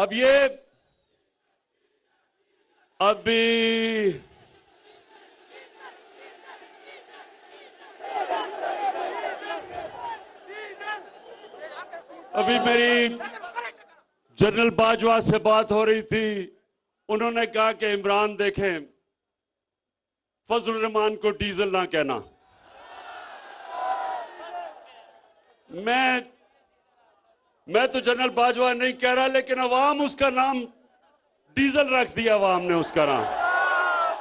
اب یہ ابھی میری جنرل باجوہ سے بات ہو رہی تھی. انہوں نے کہا کہ عمران دیکھیں فضل الرحمان کو ڈیزل نہ کہنا. میں تو جنرل باجوہ نہیں کہہ رہا، لیکن عوام اس کا نام ڈیزل رکھ دیا. عوام نے اس کا نام.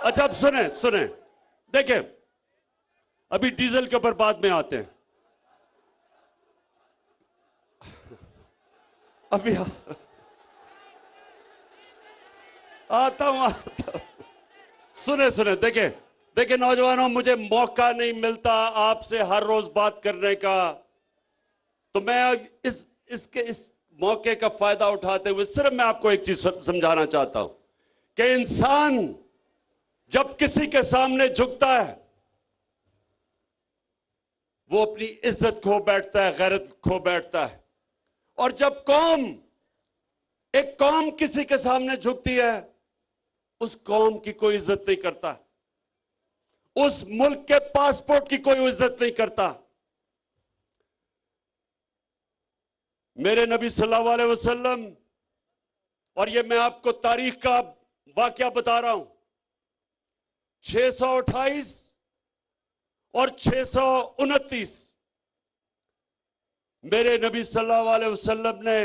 اچھا اب سنیں دیکھیں، ابھی ڈیزل کے اوپر بعد میں آتے ہیں. ابھی آتا ہوں. سنیں دیکھیں نوجوانوں، مجھے موقع نہیں ملتا آپ سے ہر روز بات کرنے کا، تو میں اس موقع کا فائدہ اٹھاتے ہوئے صرف میں آپ کو ایک چیز سمجھانا چاہتا ہوں کہ انسان جب کسی کے سامنے جھکتا ہے وہ اپنی عزت کھو بیٹھتا ہے، غیرت کھو بیٹھتا ہے. اور جب ایک قوم کسی کے سامنے جھکتی ہے، اس قوم کی کوئی عزت نہیں کرتا، اس ملک کے پاسپورٹ کی کوئی عزت نہیں کرتا. میرے نبی صلی اللہ علیہ وسلم، اور یہ میں آپ کو تاریخ کا واقعہ بتا رہا ہوں، 628 اور 629 میرے نبی صلی اللہ علیہ وسلم نے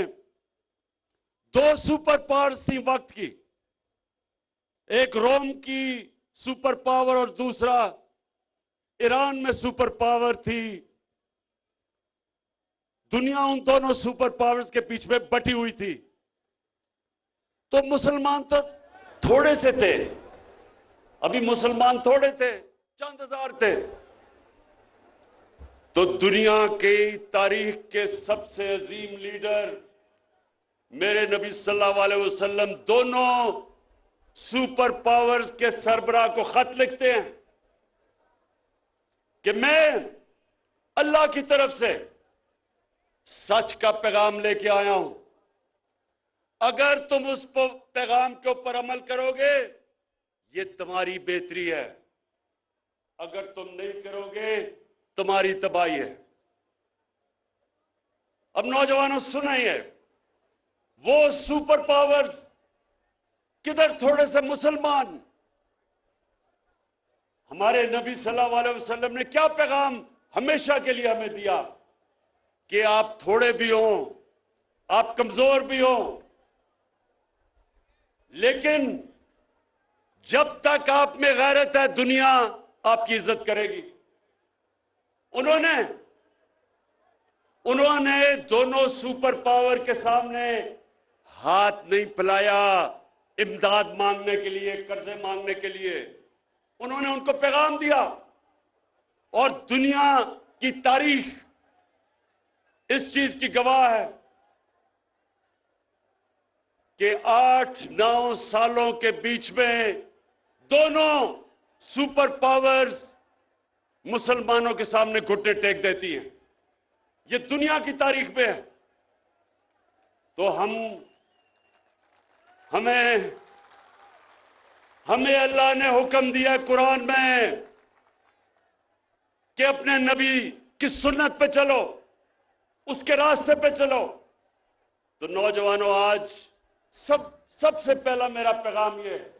2 سپر پاورز تھی وقت کی، ایک روم کی سپر پاور اور دوسرا ایران میں سپر پاور تھی. دنیا ان دونوں سپر پاورز کے بیچ میں بٹی ہوئی تھی. تو مسلمان تو تھوڑے سے تھے، ابھی مسلمان تھوڑے تھے، چند ہزار تھے. تو دنیا کی تاریخ کے سب سے عظیم لیڈر میرے نبی صلی اللہ علیہ وسلم دونوں سپر پاورز کے سربراہ کو خط لکھتے ہیں کہ میں اللہ کی طرف سے سچ کا پیغام لے کے آیا ہوں، اگر تم اس پیغام کے اوپر عمل کرو گے یہ تمہاری بہتری ہے، اگر تم نہیں کرو گے تمہاری تباہی ہے. اب نوجوانوں سنیں، وہ سپر پاورز کدھر تھوڑے سے مسلمان. ہمارے نبی صلی اللہ علیہ وسلم نے کیا پیغام ہمیشہ کے لیے ہمیں دیا کہ آپ تھوڑے بھی ہوں، آپ کمزور بھی ہوں، لیکن جب تک آپ میں غیرت ہے دنیا آپ کی عزت کرے گی. انہوں نے دونوں سپر پاور کے سامنے ہاتھ نہیں پھیلایا امداد مانگنے کے لیے، قرضے مانگنے کے لیے. انہوں نے ان کو پیغام دیا، اور دنیا کی تاریخ اس چیز کی گواہ ہے کہ 8-9 سالوں کے بیچ میں دونوں سپر پاورز مسلمانوں کے سامنے گھٹنے ٹیک دیتی ہیں. یہ دنیا کی تاریخ میں ہے. تو ہمیں اللہ نے حکم دیا قرآن میں کہ اپنے نبی کی سنت پہ چلو، اس کے راستے پہ چلو. تو نوجوانوں آج سب سے پہلا میرا پیغام یہ ہے